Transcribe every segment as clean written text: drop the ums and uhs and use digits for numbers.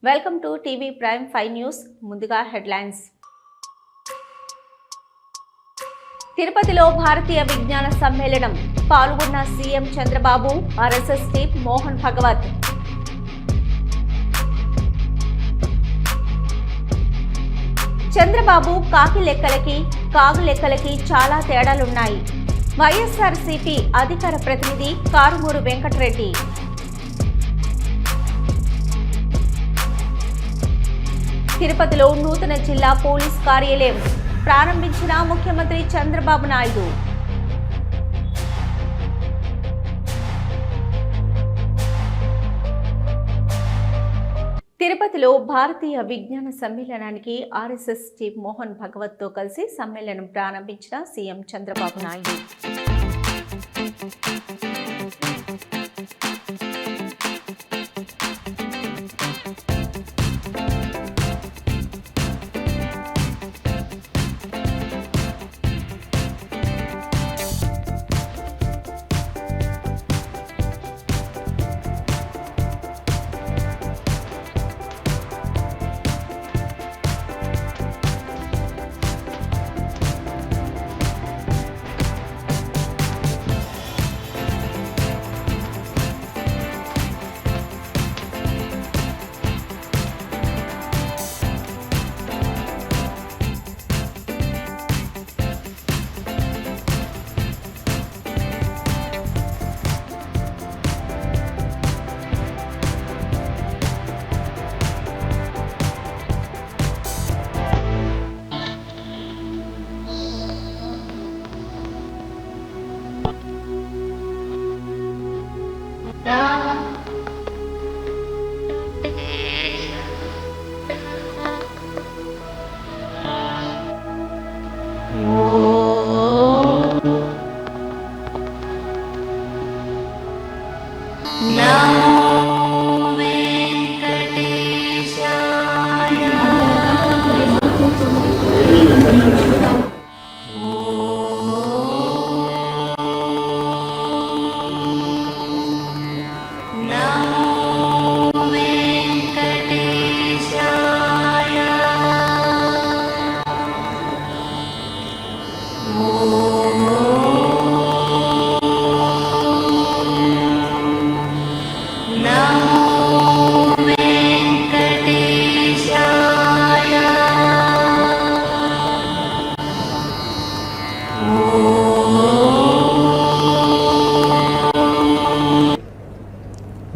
Welcome to TV prime 5 news. ముందుగా headlines. తిరుపతిలో భారతీయ విజ్ఞాన సమ్మేళనం పాల్గొన్న CM Chandrababu, RSS chief Mohan Bhagwat. Chandrababu కాకి లెక్కలకి కాగు లెక్కలకి చాలా తేడాలున్నాయి. వైఎస్ఆర్సీపీ అధికార ప్రతినిధి కారుమూరు వెంకటరెడ్డి. తిరుపతిలో నూతన జిల్లా పోలీస్ కార్యాలయం ప్రారంభించిన ముఖ్యమంత్రి చంద్రబాబు నాయుడు. తిరుపతిలో భారతీయ విజ్ఞాన సమ్మేళనానికి ఆర్ఎస్ఎస్ చీఫ్ మోహన్ భగవత్తో కలిసి సమ్మేళనం ప్రారంభించిన CM Chandrababu Naidu.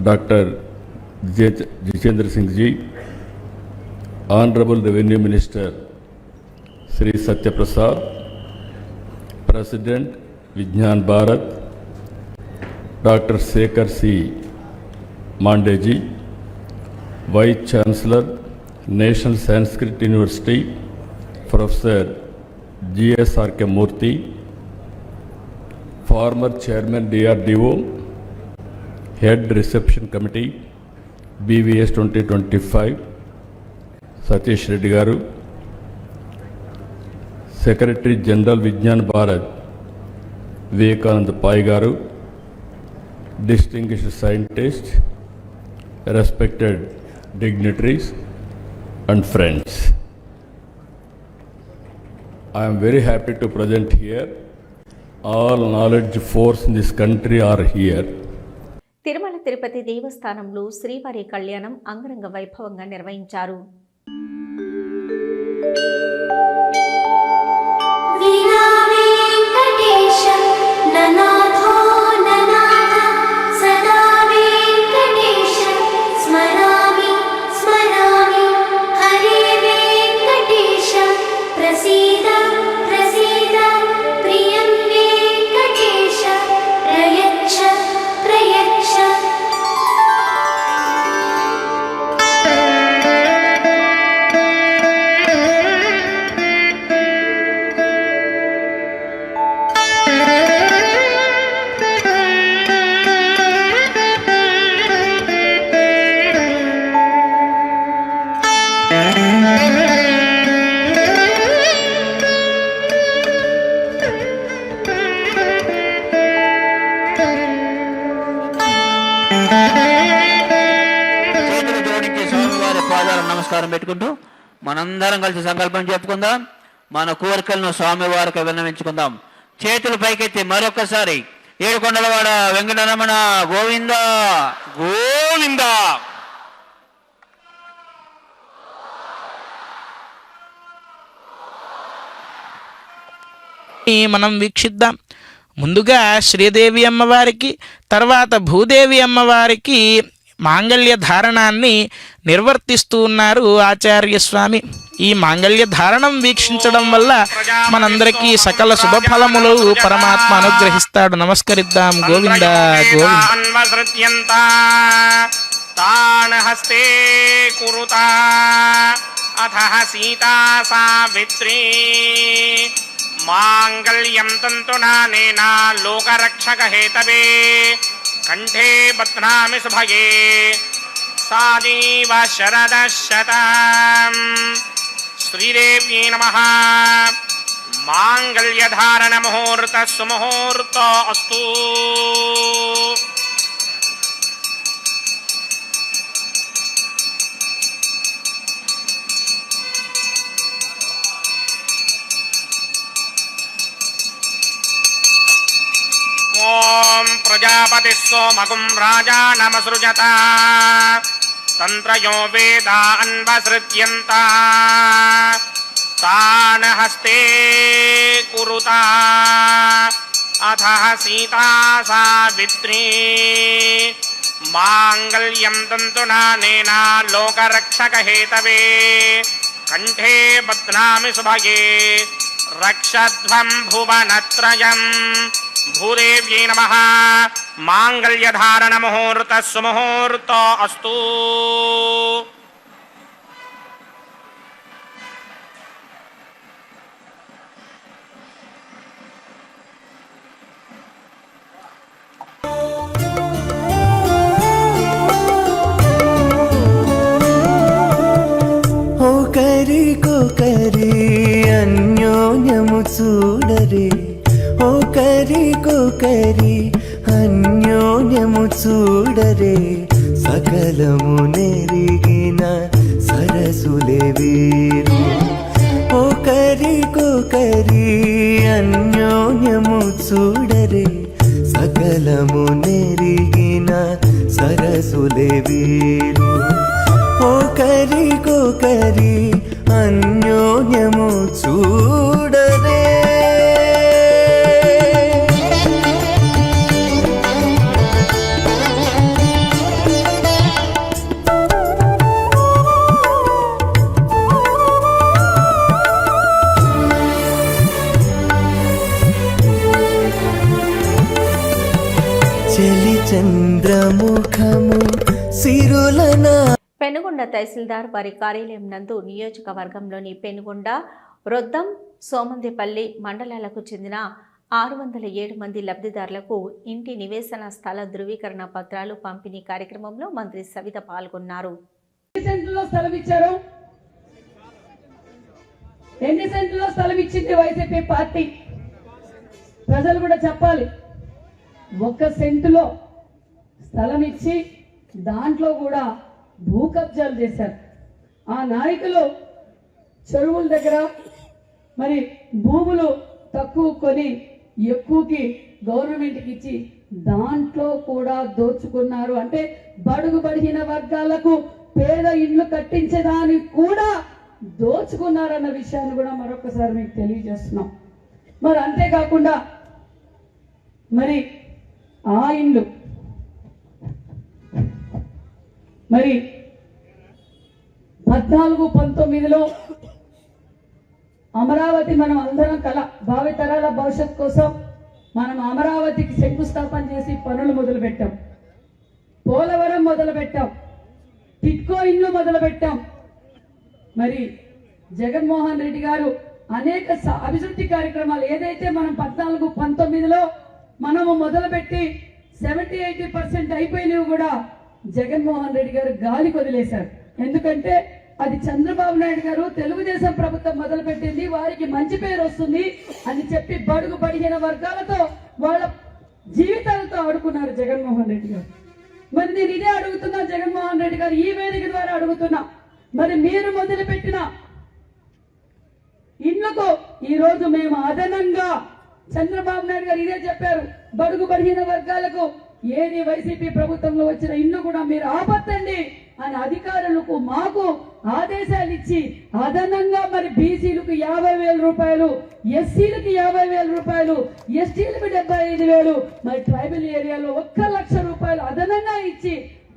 Dr. Jitendra Singh Ji, Honorable Revenue Minister Sri Satya Prasad, President Vijnan Bharat, Dr. Sekhar C. Mandeji, Vice Chancellor, National Sanskrit University, Professor G.S.R.K. Murthy, former Chairman DRDO, Head Reception Committee, BVS 2025, Satish Reddy Garu, Secretary General Vijnan Bharat, Vivekanand Pai Garu, distinguished scientists, respected dignitaries and friends. I am very happy to present here. All knowledge force in this country are here. Tirumala Tirupati దేవస్థానంలో శ్రీవారి కళ్యాణం అంగరంగ వైభవంగా నిర్వహించారు. పాదాలకు నమస్కారం పెట్టుకుంటూ మనందరం కలిసి సంకల్పం చెప్పుకుందాం. మన కోరికలను స్వామివారికి విన్నవించుకుందాం. చేతులు పైకెత్తి మరొకసారి ఏడుకొండలవాడ వెంకటరమణ గోవింద గోవింద. మనం వీక్షిద్దాం. ముందుగా శ్రీదేవి అమ్మవారికి, తర్వాత భూదేవి అమ్మవారికి మాంగళ్య ధారణాన్ని నిర్వర్తిస్తూ ఉన్నారు ఆచార్య స్వామి. ఈ మాంగళ్య ధారణం వీక్షించడం వల్ల మనందరికీ సకల శుభఫలములు పరమాత్మ అనుగ్రహిస్తాడు. నమస్కరిద్దాం. గోవింద గోవింద. హస్తే కురుతా అథః సీతా సావిత్రీ మాంగళ్యం తంతునానేన లోకరక్షక హేతవే కంఠే బధ్నామి సుభగే సాజీవ శరదశతం. శ్రీదేవ్యై నమః. మాంగళ్యధారణ ముహూర్త సుముహూర్త అస్తు. ఓం ప్రజాపతి సోమగుం రాజానమసృజత తంత్రయో వేదా అన్వసృజ్యంత తాన్ హస్తే కురుతా అథః సీతా సావిత్రీ మాంగళ్యం తంతునానేన లోకరక్షక హేతవే కంఠే బధ్నామి సుభగే రక్షధ్వం భువనత్రయం. భూదేవ్యై నమః. మాంగళ్యధారణ ముహూర్త సుముహూర్త అస్తు. ఒకరికొకరి అన్యోన్యము చూడరే, ఒకరికొకరి అన్యోన్యము చూడరే, సకలము నెరిగిన సరసులే వీరు. ఒకరికొకరి అన్యోన్యము చూడరే, సకలము నెరిగిన సరసులే వీరు. ఒకరికొకరి అన్యోన్యము చూడరే. చలి చంద్రముఖము సిరులన. పెనుగొండ తహసీల్దార్ వారి కార్యాలయం నందు నియోజకవర్గంలోని పెనుగొండ, రొద్దం, సోమందేపల్లి మండలాలకు చెందిన 607 మంది లబ్ధిదారులకు ఇంటి నివేశన స్థల ధృవీకరణ పత్రాలు పంపిణీ కార్యక్రమంలో మంత్రి సవిత పాల్గొన్నారు. ఎన్ని సెంట్లో స్థలం ఇచ్చింది వైసీపీ పార్టీ? ప్రజలు కూడా చెప్పాలి. 1 సెంటులో స్థలం ఇచ్చి దాంట్లో కూడా భూ కబ్జాలు చేశారు. ఆ నాయకులు చెరువుల దగ్గర మరి భూములు తక్కువ కొని ఎక్కువకి గవర్నమెంట్కి ఇచ్చి దాంట్లో కూడా దోచుకున్నారు. అంటే బడుగు బడిన వర్గాలకు పేద ఇండ్లు కట్టించేదానికి కూడా దోచుకున్నారన్న విషయాన్ని కూడా మరొకసారి మీకు తెలియజేస్తున్నాం. మరి అంతేకాకుండా మరి ఆ ఇండ్లు మరి 14-19లో అమరావతి మనం అందరం కల భావితరాల భవిష్యత్ కోసం మనం అమరావతికి శంకుస్థాపన చేసి పనులు మొదలు పెట్టాం. పోలవరం మొదలు పెట్టాం. టిట్కో ఇల్లు మొదలు పెట్టాం. మరి జగన్మోహన్ రెడ్డి గారు అనేక అభివృద్ధి కార్యక్రమాలు ఏదైతే మనం 14-19లో మనము మొదలుపెట్టి 70-80% అయిపోయినవి కూడా జగన్మోహన్ రెడ్డి గారు గాలి వదిలేశారు. ఎందుకంటే అది చంద్రబాబు నాయుడు గారు తెలుగుదేశం ప్రభుత్వం మొదలుపెట్టింది, వారికి మంచి పేరు వస్తుంది అని చెప్పి బడుగు బడిగిన వర్గాలతో వాళ్ళ జీవితాలతో ఆడుకున్నారు జగన్మోహన్ రెడ్డి గారు. మరి నేను ఇదే అడుగుతున్నా జగన్మోహన్ రెడ్డి గారు, ఈ వేదిక ద్వారా అడుగుతున్నా, మరి మీరు మొదలుపెట్టిన ఇండ్లకు ఈరోజు మేము అదనంగా చంద్రబాబు నాయుడు గారు ఇదే చెప్పారు, బడుగు బలహీన వర్గాలకు ఏది వైసీపీ ప్రభుత్వంలో వచ్చిన ఇల్లు కూడా మీరు ఆపత్తండి అని అధికారులకు మాకు ఆదేశాలు ఇచ్చి అదనంగా మరి బీసీలకు 50,000 రూపాయలు, ఎస్సీలకు 50,000 రూపాయలు, ఎస్టీలకు 75,000, మరి ట్రైబల్ ఏరియాలో 1,00,000 రూపాయలు అదనంగా ఇచ్చి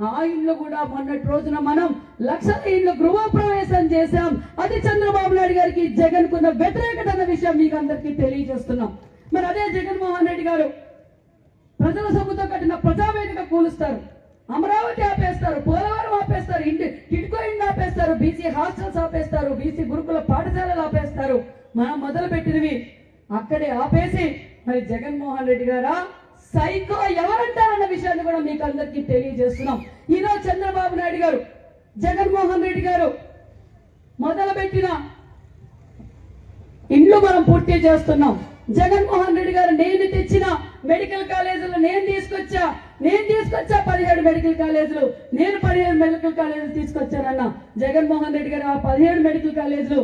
ఆ ఇల్లు కూడా మొన్నటి రోజున మనం 1,00,000 ఇల్లు గృహప్రవేశం చేశాం. అది చంద్రబాబు నాయుడు గారికి జగన్ కున్న వ్యతిరేకత అన్న విషయం మీకు అందరికీ తెలియజేస్తున్నాం. మరి అదే జగన్మోహన్ రెడ్డి గారు ప్రజల సొమ్ముతో కట్టిన ప్రజావేదిక కూలుస్తారు, అమరావతి ఆపేస్తారు, పోలవరం ఆపేస్తారు, టిడ్కో ఇండ్ ఆపేస్తారు, బీసీ హాస్టల్స్ ఆపేస్తారు, బీసీ గురుకుల పాఠశాలలు ఆపేస్తారు. మనం మొదలు పెట్టినవి అక్కడే ఆపేసి మరి జగన్మోహన్ రెడ్డి గారా సైకో ఎవరంటారన్న విషయాన్ని కూడా మీకు అందరికీ తెలియజేస్తున్నాం. ఈరోజు చంద్రబాబు నాయుడు గారు, జగన్మోహన్ రెడ్డి గారు మొదలుపెట్టిన ఇండ్లు మనం పూర్తి చేస్తున్నాం. జగన్మోహన్ రెడ్డి గారు నేను తెచ్చిన మెడికల్ కాలేజీలు నేను తీసుకొచ్చా 17 మెడికల్ కాలేజీలు, నేను 17 మెడికల్ కాలేజీలు తీసుకొచ్చానన్న జగన్మోహన్ రెడ్డి గారు ఆ 17 మెడికల్ కాలేజీలు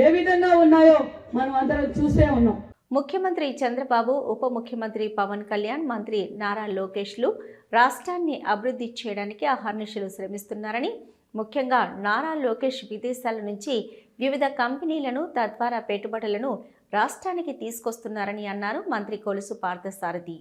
ఏ విధంగా ఉన్నాయో మనం అందరం చూసే ఉన్నాం. ముఖ్యమంత్రి చంద్రబాబు, ఉప ముఖ్యమంత్రి పవన్ కళ్యాణ్, మంత్రి నారా లోకేష్లు రాష్ట్రాన్ని అభివృద్ధి చేయడానికి అహర్నిశలు శ్రమిస్తున్నారని, ముఖ్యంగా నారా లోకేష్ విదేశాల నుంచి వివిధ కంపెనీలను తద్వారా పెట్టుబడులను రాష్ట్రానికి తీసుకొస్తున్నారని అన్నారు మంత్రి కొలుసు పార్థసారథి.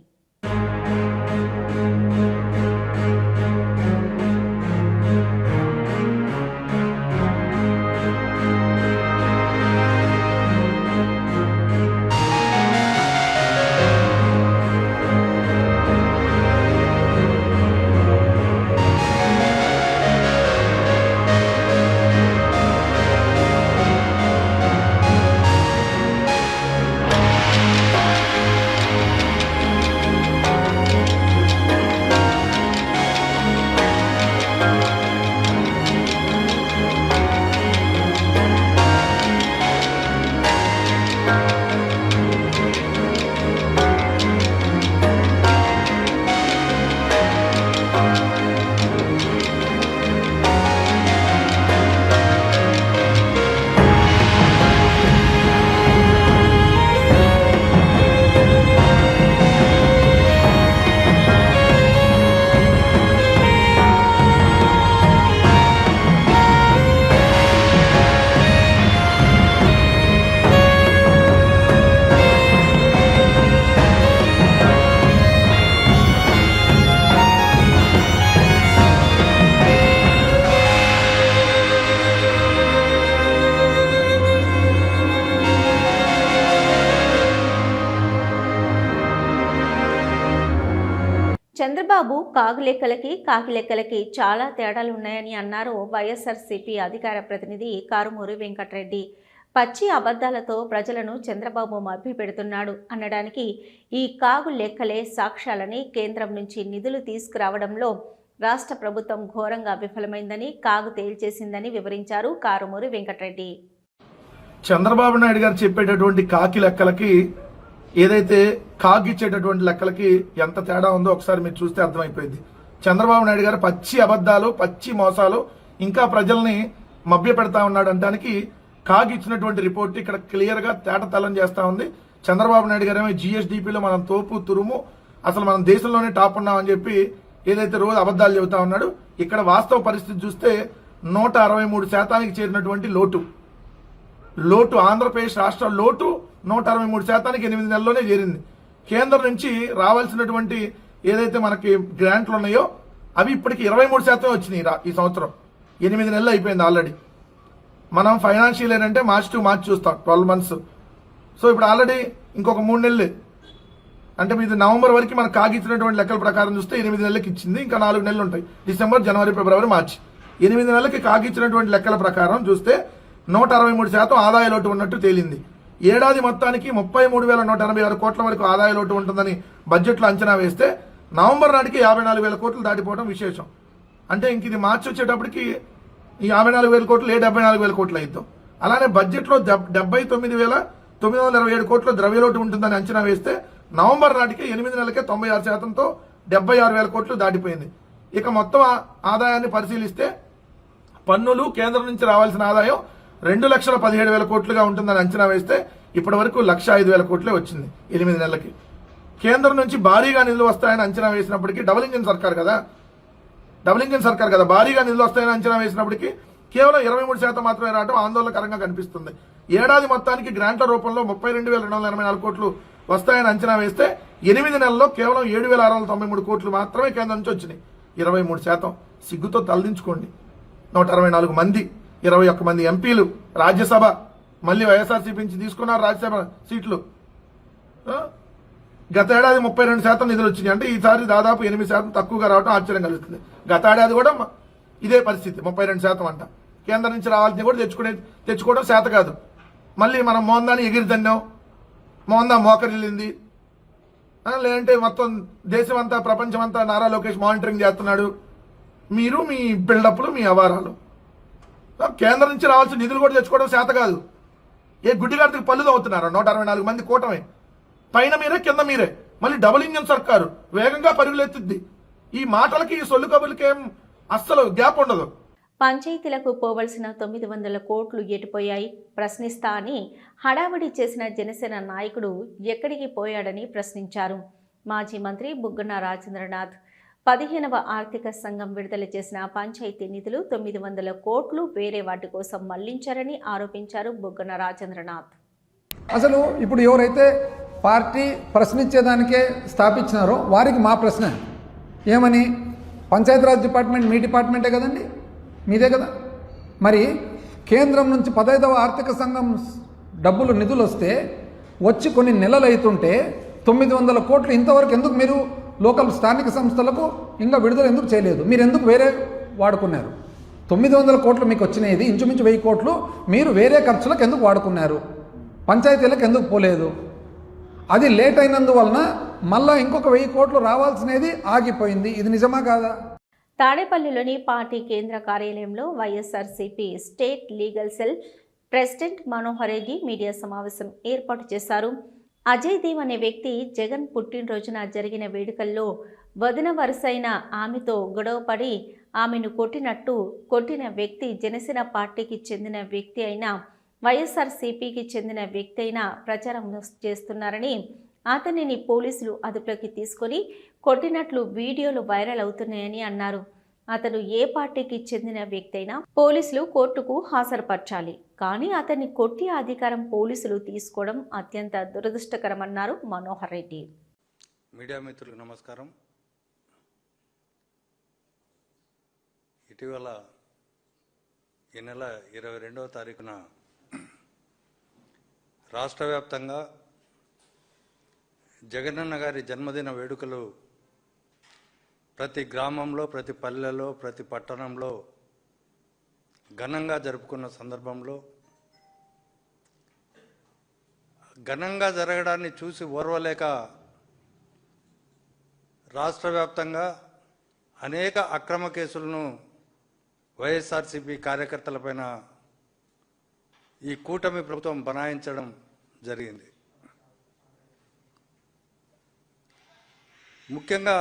చంద్రబాబు కాగులెక్కలకి కాకిలెక్కలకి చాలా తేడాలు ఉన్నాయని అన్నారు వైఎస్ఆర్సీపీ అధికార ప్రతినిధి కారుమూరి వెంకటరెడ్డి. పచ్చి అబద్ధాలతో ప్రజలను చంద్రబాబు మభ్యపెడుతున్నాడు అనడానికి ఈ కాగు లెక్కలే సాక్ష్యాలని కేంద్రం నుంచి నిధులు తీసుకురావడంలో రాష్ట్ర ప్రభుత్వం ఘోరంగా విఫలమైందని, కాగు తేల్చేసిందని వివరించారు కారుమూరి వెంకటరెడ్డి. చంద్రబాబు నాయుడు గారు చెప్పేటటువంటి కాకి లెక్కలకి ఏదైతే కాగిచ్చేటటువంటి లెక్కలకి ఎంత తేడా ఉందో ఒకసారి మీరు చూస్తే అర్థమైపోయింది. చంద్రబాబు నాయుడు గారు పచ్చి అబద్ధాలు, పచ్చి మోసాలు, ఇంకా ప్రజల్ని మభ్య పెడతా ఉన్నాడు అనడానికి కాగిచ్చినటువంటి రిపోర్ట్ ఇక్కడ క్లియర్ గా తేటతెల్లం చేస్తా ఉంది. చంద్రబాబు నాయుడు గారు ఏమో జిఎస్డిపిలో మనం తోపు తురుము, అసలు మనం దేశంలోనే టాప్ ఉన్నామని చెప్పి ఏదైతే రోజు అబద్ధాలు చెబుతా ఉన్నాడు, ఇక్కడ వాస్తవ పరిస్థితి చూస్తే 163% చేరినటువంటి లోటు ఆంధ్రప్రదేశ్ రాష్ట్ర లోటు 163% 8 నెలల్లోనే చేరింది. కేంద్రం నుంచి రావాల్సినటువంటి ఏదైతే మనకి గ్రాంట్లు ఉన్నాయో అవి ఇప్పటికి 23% వచ్చినాయి ఈ సంవత్సరం. 8 నెలలు అయిపోయింది ఆల్రెడీ. మనం ఫైనాన్షియల్ ఇయర్ అంటే మార్చ్ టు మార్చ్ చూస్తాం, 12 months. సో ఇప్పుడు ఆల్రెడీ ఇంకొక 3 నెలలు అంటే మీది నవంబర్ వరకు మనకు కాగిచ్చినటువంటి లెక్కల ప్రకారం చూస్తే 8 నెలలకి ఇచ్చింది, ఇంకా 4 నెలలు ఉంటాయి. డిసెంబర్, జనవరి, ఫిబ్రవరి, మార్చి 8 నెలలకి కాగిచ్చినటువంటి లెక్కల ప్రకారం చూస్తే 163% ఆదాయ లోటు ఉన్నట్టు తేలింది. ఏడాది మొత్తానికి 33,186 కోట్ల వరకు ఆదాయ లోటు ఉంటుందని బడ్జెట్లో అంచనా వేస్తే నవంబర్ నాటికి 54,000 కోట్లు దాటిపోవడం విశేషం. అంటే ఇంక ఇది మార్చి వచ్చేటప్పటికి ఈ 54,000 కోట్లు 74,000 కోట్లు అయిద్దాం. అలానే బడ్జెట్లో 79,927 కోట్ల ద్రవ్యలోటు ఉంటుందని అంచనా వేస్తే నవంబర్ నాటికి 8 నెలలకే 96%తో 76,000 కోట్లు దాటిపోయింది. ఇక మొత్తం ఆదాయాన్ని పరిశీలిస్తే పన్నులు కేంద్రం నుంచి రావాల్సిన ఆదాయం 2,17,000 కోట్లుగా ఉంటుందని అంచనా వేస్తే ఇప్పటి వరకు 1,05,000 కోట్లే వచ్చింది 8 నెలలకి. కేంద్రం నుంచి భారీగా నిధులు వస్తాయని అంచనా వేసినప్పటికీ డబుల్ ఇంజిన్ సర్కార్ కదా భారీగా నిధులు వస్తాయని అంచనా వేసినప్పటికీ కేవలం 23% మాత్రమే రావడం ఆందోళనకరంగా కనిపిస్తుంది. ఏడాది మొత్తానికి గ్రాంట్ల రూపంలో 32,284 కోట్లు వస్తాయని అంచనా వేస్తే 8 నెలల్లో కేవలం 7,693 కోట్లు మాత్రమే కేంద్రం నుంచి వచ్చినాయి. 23%. సిగ్గుతో తలదించుకోండి. 164 మంది, 21 మంది ఎంపీలు, రాజ్యసభ, మళ్ళీ వైఎస్ఆర్సీపీ నుంచి తీసుకున్నారు రాజ్యసభ సీట్లు. గత ఏడాది 32% నిధులు వచ్చినాయి. అంటే ఈసారి దాదాపు 8% తక్కువగా రావడం ఆశ్చర్యం కలుగుతుంది. గత ఏడాది కూడా ఇదే పరిస్థితి, 32% అంట. కేంద్రం నుంచి రావాల్సింది కూడా తెచ్చుకోవడం చేత కాదు. మళ్ళీ మనం మోందాన్ని ఎగిరితన్నాం, మోందా మోకరిల్లింది. లేదంటే మొత్తం దేశం అంతా ప్రపంచం అంతా నారా లోకేష్ మానిటరింగ్ చేస్తున్నాడు. మీరు మీ బిల్డప్లు, మీ అవారాలు. కేంద్రం నుంచి రావాల్సిన నిధులు కూడా తెచ్చుకోవడం చేత కాదు. ఏ గుడ్డిగాడికి పళ్ళు అవుతున్నారు 164 మంది కూటమి. పైన మీరే, కింద మీరే. మళ్ళీ డబుల్ ఇంజన్ సర్కారు వేగంగా పరుగులెత్తుద్ది. ఈ మాటలకి, ఈ సొల్లు కబులకేం అస్సలు గ్యాప్ ఉండదు. పంచాయతీలకు పోవలసిన 900 కోట్లు ఎటుపోయాయి ప్రశ్నిస్తా అని హడావిడి చేసిన జనసేన నాయకుడు ఎక్కడికి పోయాడని ప్రశ్నించారు. మాజీ మంత్రి బుగ్గన రాజేంద్రనాథ్ 15వ ఆర్థిక సంఘం విడుదల చేసిన పంచాయతీ నిధులు 900 కోట్లు వేరే వాటి కోసం మళ్లించారని ఆరోపించారు బుగ్గన రాజేంద్రనాథ్. అసలు ఇప్పుడు ఎవరైతే పార్టీ ప్రశ్నించేదానికే స్థాపించినారో వారికి మా ప్రశ్న ఏమని, పంచాయతీరాజ్ డిపార్ట్మెంట్ మీ డిపార్ట్మెంటే కదండి, మీదే కదా. మరి కేంద్రం నుంచి 15వ ఆర్థిక సంఘం డబ్బులు నిధులు వస్తే వచ్చి కొన్ని నెలలు అవుతుంటే 900 కోట్లు ఇంతవరకు ఎందుకు మీరు లోకల్ స్థానిక సంస్థలకు ఇంకా విడుదల ఎందుకు చేయలేదు? మీరు ఎందుకు వేరే వాడుకున్నారు? 900 కోట్లు మీకు వచ్చినది, ఇంచుమించు 1000 కోట్లు మీరు వేరే ఖర్చులకు ఎందుకు వాడుకున్నారు? పంచాయతీలకు ఎందుకు పోలేదు? అది లేట్ అయినందువలన మళ్ళా ఇంకొక 1000 కోట్లు రావాల్సినది ఆగిపోయింది. ఇది నిజమా కాదా? తాడేపల్లిలోని పార్టీ కేంద్ర కార్యాలయంలో YSRCP state legal cell president Manohar Reddy media సమావేశం ఏర్పాటు చేశారు. అజయ్ దేవ్ అనే వ్యక్తి జగన్ పుట్టినరోజున జరిగిన వేడుకల్లో వదిన వరుసైన ఆమెతో గొడవపడి ఆమెను కొట్టిన వ్యక్తి జనసేన పార్టీకి చెందిన వ్యక్తి అయినా వైఎస్ఆర్సీపీకి చెందిన వ్యక్తి అయినా ప్రచారం చేస్తున్నారని, అతనిని పోలీసులు అదుపులోకి తీసుకొని కొట్టినట్లు వీడియోలు వైరల్ అవుతున్నాయని అన్నారు. అతను ఏ పార్టీకి చెందిన వ్యక్తి అయినా పోలీసులు కోర్టుకు హాజరుపరచాలి, కానీ అతన్ని కొట్టి అధికారం పోలీసులు తీసుకోవడం అత్యంత దురదృష్టకరమన్నారు మనోహర్ రెడ్డి. మీడియా మిత్రులకు నమస్కారం. ఇటీవల ఈ నెల 22వ తారీఖున రాష్ట్ర వ్యాప్తంగా జగనన్న గారి జన్మదిన వేడుకలు ప్రతి గ్రామంలో, ప్రతి పల్లెలో, ప్రతి పట్టణంలో ఘనంగా జరుపుకున్న సందర్భంలో ఘనంగా జరగడాన్ని చూసి ఓర్వలేక రాష్ట్ర వ్యాప్తంగా అనేక అక్రమ కేసులను వైఎస్ఆర్సీపీ కార్యకర్తలపైన ఈ కూటమి ప్రభుత్వం బనాయించడం జరిగింది. ముఖ్యంగా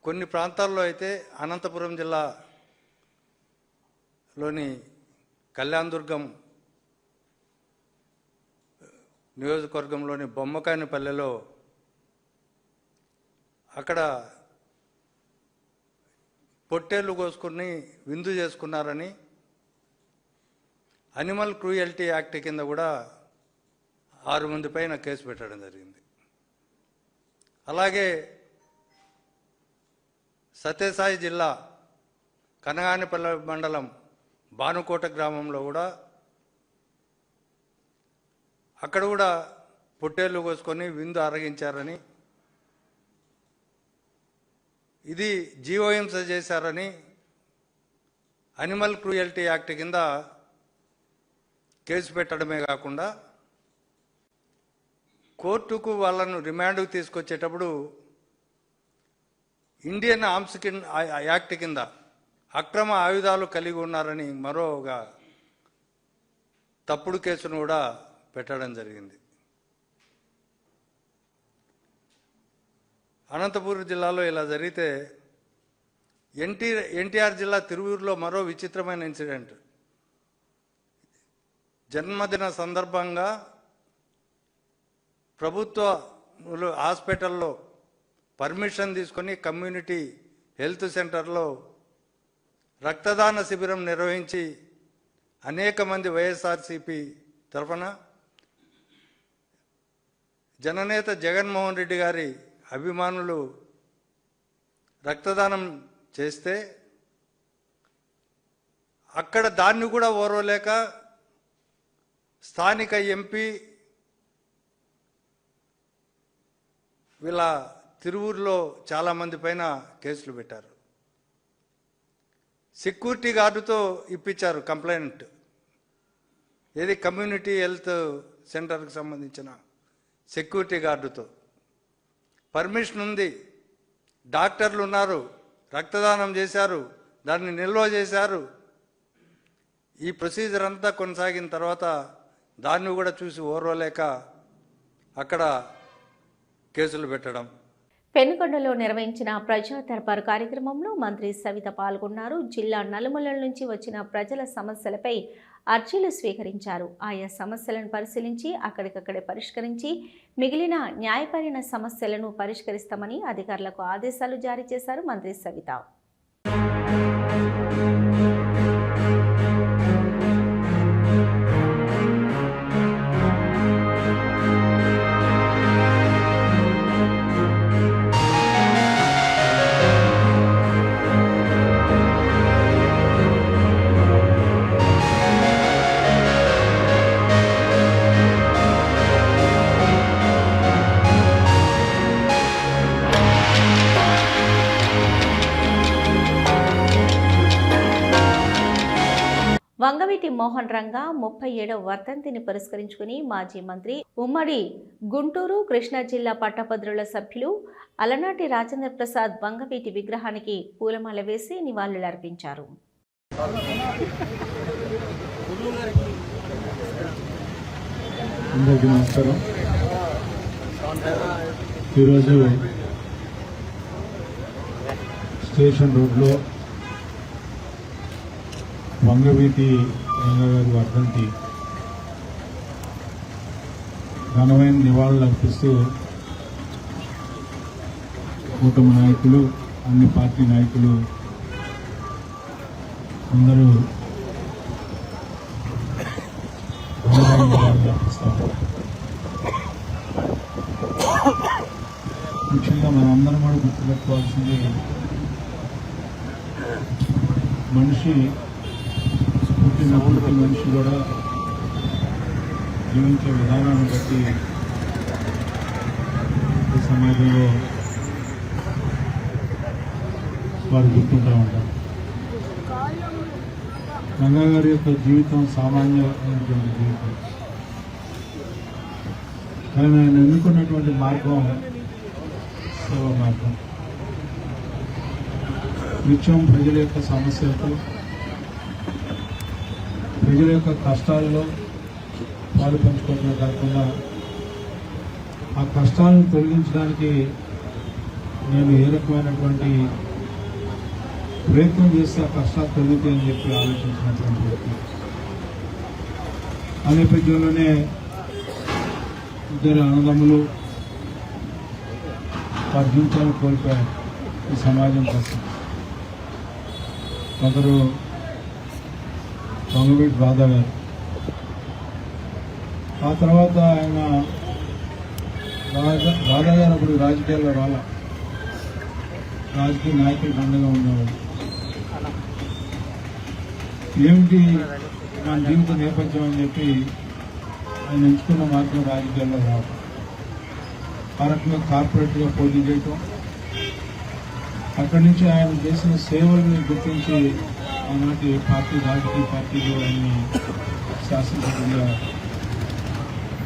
కొన్ని ప్రాంతాల్లో అయితే అనంతపురం జిల్లాలోని కళ్యాణదుర్గం నియోజకవర్గంలోని బొమ్మకాయనిపల్లెలో అక్కడ పొట్టేళ్లు కోసుకుని విందు చేసుకున్నారని అనిమల్ క్రూయల్టీ యాక్ట్ కింద కూడా 6 మంది పైన కేసు పెట్టడం జరిగింది. అలాగే సత్యసాయి జిల్లా కనగానిపల్లె మండలం భానుకోట గ్రామంలో కూడా అక్కడ కూడా పొట్టేళ్లు కోసుకొని విందు ఆరగించారని, ఇది జీవోహింస చేశారని అనిమల్ క్రూయల్టీ యాక్ట్ కింద కేసు పెట్టడమే కాకుండా కోర్టుకు వాళ్ళను రిమాండ్కు తీసుకొచ్చేటప్పుడు ఇండియన్ ఆర్మ్స్ యాక్ట్ కింద అక్రమ ఆయుధాలు కలిగి ఉన్నారని మరోగా తప్పుడు కేసును కూడా పెట్టడం జరిగింది. అనంతపురం జిల్లాలో ఇలా జరిగితే ఎన్టీఆర్ జిల్లా తిరువూరులో మరో విచిత్రమైన ఇన్సిడెంట్. జన్మదిన సందర్భంగా ప్రభుత్వ హాస్పిటల్లో పర్మిషన్ తీసుకొని కమ్యూనిటీ హెల్త్ సెంటర్లో రక్తదాన శిబిరం నిర్వహించి అనేక మంది వైఎస్ఆర్సీపీ తరఫున జననేత జగన్మోహన్ రెడ్డి గారి అభిమానులు రక్తదానం చేస్తే అక్కడ దాన్ని కూడా ఓర్వలేక స్థానిక ఎంపీ వీళ్ళ తిరువూరులో చాలామంది పైన కేసులు పెట్టారు. సెక్యూరిటీ గార్డుతో ఇప్పించారు కంప్లైంట్. ఏది కమ్యూనిటీ హెల్త్ సెంటర్కి సంబంధించిన సెక్యూరిటీ గార్డుతో. పర్మిషన్ ఉంది, డాక్టర్లు ఉన్నారు, రక్తదానం చేశారు, దాన్ని నిల్వ చేశారు. ఈ ప్రొసీజర్ అంతా కొనసాగిన తర్వాత దాన్ని కూడా చూసి ఓర్వలేక అక్కడ కేసులు పెట్టడం. పెనుగొండలో నిర్వహించిన ప్రజా దర్బార్ కార్యక్రమంలో మంత్రి సవిత పాల్గొన్నారు. జిల్లా నలుమూలల నుంచి వచ్చిన ప్రజల సమస్యలపై అర్జీలు స్వీకరించారు. ఆయా సమస్యలను పరిశీలించి అక్కడికక్కడే పరిష్కరించి మిగిలిన న్యాయపరమైన సమస్యలను పరిష్కరిస్తామని అధికారులకు ఆదేశాలు జారీ చేశారు మంత్రి సవిత. వంగవీటి మోహన్ రంగా 37వ వర్ధంతిని పురస్కరించుకుని మాజీ మంత్రి ఉమ్మడి గుంటూరు కృష్ణా జిల్లా పట్టభద్రుల సభ్యులు అలనాటి రాజేంద్ర ప్రసాద్ వంగవీటి విగ్రహానికి పూలమాల వేసి నివాళులర్పించారు. అందరికీ నమస్కారం. ఈరోజు స్టేషన్ రోడ్లో వంగవీటి రంగా గారి వర్ధంతి ఘనమైన నివాళులు అర్పిస్తూ కూటమి నాయకులు, అన్ని పార్టీ నాయకులు అందరూ నివాళులు అర్పిస్తారు. ముఖ్యంగా మనందరం కూడా గుర్తుపెట్టుకోవాల్సింది, మనిషి పుట్టినప్పటికీ మనిషి కూడా జీవించే విధానాన్ని బట్టి ఈ సమాజంలో వారు గుర్తుంటూ ఉంటారు. రంగా గారి యొక్క జీవితం సామాన్యమైనటువంటి జీవితం, కానీ ఆయన ఎన్నుకున్నటువంటి మార్గం సేవా మార్గం. నిత్యం ప్రజల యొక్క సమస్యలతో, ప్రజల యొక్క కష్టాల్లో పాలు పంచుకోవడమే కాకుండా ఆ కష్టాలను తొలగించడానికి నేను ఏ రకమైనటువంటి ప్రయత్నం చేస్తే ఆ కష్టాలు తొలగుతాయని చెప్పి ఆలోచించినటువంటి వ్యక్తి. ఆ నేపథ్యంలోనే ఇద్దరు అన్నదమ్ములు వారి జీవితాన్ని కోల్పోయారు ఈ సమాజం కోసం. ఒకరు వంగవీటి రాధా గారు, ఆ తర్వాత ఆయన రాధా గారు అప్పుడు రాజకీయాల్లో రాజకీయ నాయకులు అండగా ఉండేవాడు. ఏమిటి నా జీవిత నేపథ్యం అని చెప్పి ఆయన ఎంచుకున్న మార్గం రాజకీయాల్లో రావడం, ఆ రకంగా కార్పొరేట్గా పోటీ చేయటం, అక్కడి నుంచి ఆయన చేసిన సేవల్ని గుర్తించి ఆనాటి రాజకీయ పార్టీలు ఆయన్ని శాసనసభ్యులుగా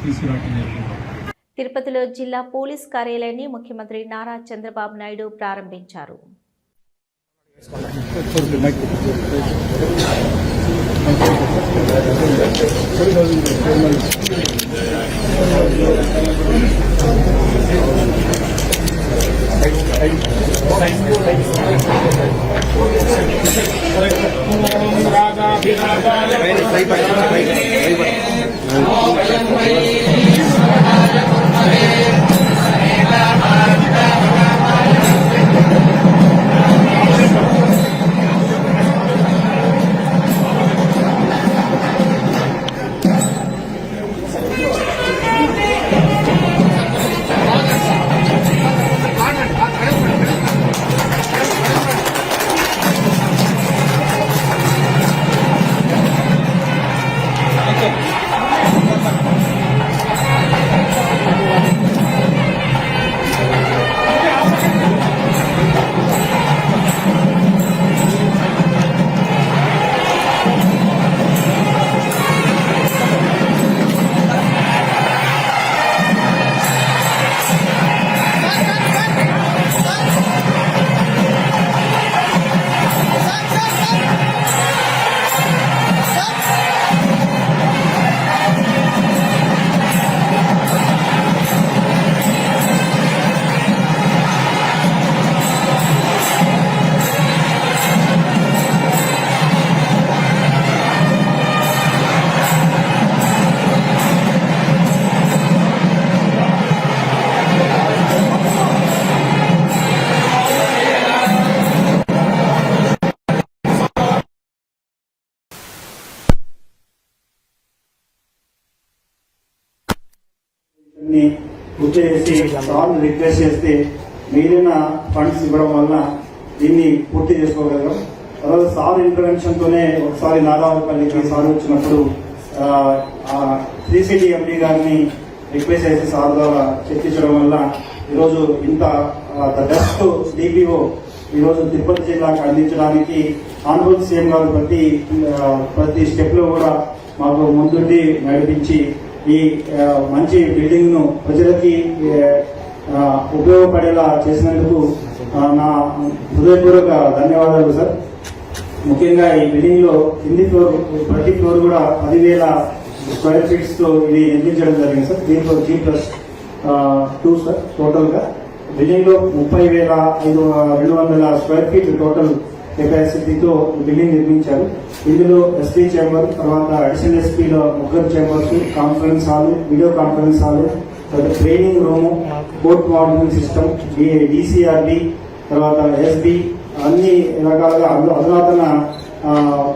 తీసుకురావడం జరిగింది. తిరుపతిలో జిల్లా పోలీస్ కార్యాలయాన్ని ముఖ్యమంత్రి నారా చంద్రబాబు నాయుడు ప్రారంభించారు. పూర్తి చేసి సార్ని రిక్వెస్ట్ చేస్తే మిగిలిన ఫండ్స్ ఇవ్వడం వల్ల దీన్ని పూర్తి చేసుకోగలం. తర్వాత సార్ ఇంటర్వెన్షన్ తోనే ఒకసారి నారాయణపల్లికి సార్ వచ్చినప్పుడు సిసిడి ఎండి గారిని రిక్వెస్ట్ చేసి సార్ ద్వారా చర్చించడం వల్ల ఈరోజు ఇంత ద బెస్ట్ డిపిఓ ఈరోజు తిరుపతి జిల్లాకు అందించడానికి ఆనరబుల్ సీఎం గారు ప్రతి స్టెప్ లో కూడా మాకు ముందుండి నడిపించి ఈ మంచి బిల్డింగ్ ను ప్రజలకి ఉపయోగపడేలా చేసినందుకు నా హృదయపూర్వక ధన్యవాదాలు సార్. ముఖ్యంగా ఈ బిల్డింగ్ లో కింది ఫ్లోర్ ప్రతి ఫ్లోర్ కూడా 10,000 స్క్వేర్ ఫీట్స్ తో ఇది నిర్మించడం జరిగింది సార్. దీంట్లో G+2 సార్. టోటల్ గా బిల్డింగ్ లో 30,200 స్క్వేర్ ఫీట్ టోటల్ కెపాసిటీతో బిల్డింగ్ నిర్మించారు. ఇందులో ఎస్పీ చేంబర్, తర్వాత అడిషనల్ ఎస్పీలో 3 chambers, conference hall, video conference hall, తర్వాత training room, court monitoring system, DCRD, తర్వాత ఎస్బి, అన్ని రకాలుగా అధునాతన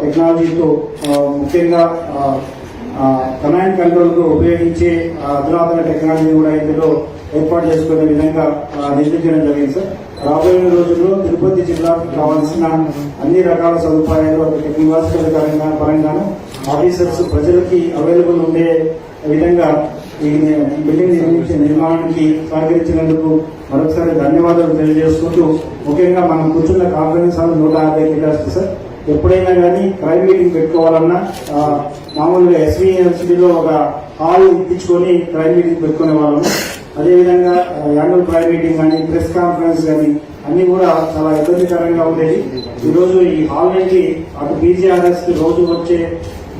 టెక్నాలజీతో ముఖ్యంగా కమాండ్ కంట్రోల్ కు ఉపయోగించే అధునాతన టెక్నాలజీ కూడా ఇందులో ఏర్పాటు చేసుకునే విధంగా నిర్మించడం జరిగింది సార్. రాబోయే రోజుల్లో తిరుపతి జిల్లాకు కావాల్సిన అన్ని రకాల సదుపాయాలు టెక్నాలజికల్ పరంగాను ఆఫీసర్స్ ప్రజలకి అవైలబుల్ ఉండే విధంగా ఈ బిల్డింగ్ నిర్మాణానికి సహకరించినందుకు మరొకసారి ధన్యవాదాలు తెలియజేసుకుంటూ, ముఖ్యంగా మనం కూర్చున్న కాన్ఫరెన్స్ హాల్ 150 కెపాసిటీ సార్. ఎప్పుడైనా కానీ క్రైమ్ మీటింగ్ పెట్టుకోవాలన్నా మామూలుగా ఎస్వీ యూనివర్సిటీలో ఒక హాల్ ఇప్పించుకొని క్రైమ్ మీటింగ్ పెట్టుకునే వాళ్ళము. అదేవిధంగా యాన్యువల్ క్రైమ్ మీటింగ్ కానీ, ప్రెస్ కాన్ఫరెన్స్ కానీ అన్ని కూడా చాలా ఇబ్బందికరంగా ఉండేది. ఈరోజు ఈ హాల్ నుంచి అటు పీజీఆర్ఎస్ కి రోజు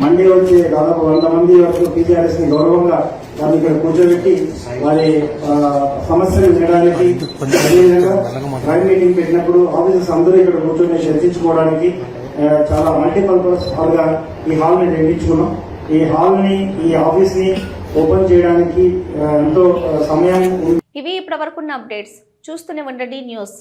మండే వచ్చే దాదాపు 100 మంది వరకు పీజీఆర్ఎస్ ని గౌరవంగా వారిని ఇక్కడ కూర్చోబెట్టి వారి సమస్యలు వినడానికి, అదేవిధంగా క్రైమ్ మీటింగ్ పెట్టినప్పుడు ఆఫీసర్స్ అందరూ ఇక్కడ కూర్చొని చర్చించుకోవడానికి చాలా మల్టీపర్పస్ హాల్ గా ఈ హాల్ ని నిర్మించుకున్నాం. ఈ హాల్ ని, ఈ ఆఫీస్ ని ఓపెన్ చేయడానికి ఎంతో సమయం. ఇవి ఇప్పటి వరకున్న అప్డేట్స్. చూస్తూనే ఉండండి న్యూస్.